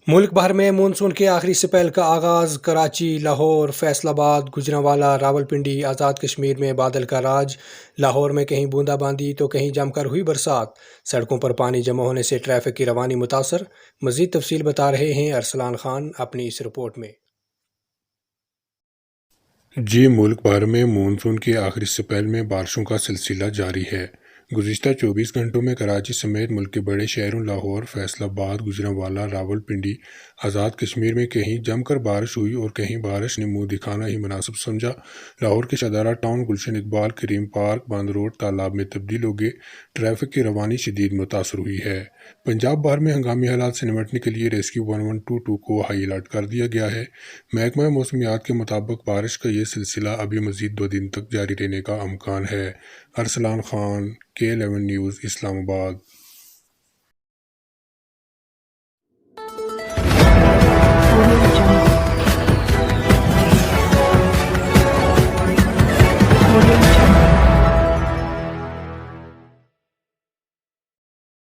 ملک بھر میں مانسون کے آخری سپیل کا آغاز کراچی، لاہور، فیصل آباد، گوجرانوالہ، راولپنڈی، آزاد کشمیر میں بادل کا راج۔ لاہور میں کہیں بوندا باندی تو کہیں جم کر ہوئی برسات۔ سڑکوں پر پانی جمع ہونے سے ٹریفک کی روانی متاثر۔ مزید تفصیل بتا رہے ہیں ارسلان خان اپنی اس رپورٹ میں۔ ملک بھر میں مانسون کے آخری سپیل میں بارشوں کا سلسلہ جاری ہے۔ گزشتہ 24 گھنٹوں میں کراچی سمیت ملک کے بڑے شہروں لاہور، فیصل آباد، گوجرانوالہ، راولپنڈی، آزاد کشمیر میں کہیں جم کر بارش ہوئی اور کہیں بارش نے منہ دکھانا ہی مناسب سمجھا۔ لاہور کے شدارہ ٹاؤن، گلشن اقبال، کریم پارک، بند روڈ، تالاب میں تبدیل ہو گئے۔ ٹریفک کی روانی شدید متاثر ہوئی ہے۔ پنجاب بھر میں ہنگامی حالات سے نمٹنے کے لیے ریسکیو 1122 کو ہائی الرٹ کر دیا گیا ہے۔ محکمہ موسمیات کے مطابق بارش کا یہ سلسلہ ابھی مزید 2 دن تک جاری رہنے کا امکان ہے۔ ارسلان خان، کے11 نیوز، اسلام آباد۔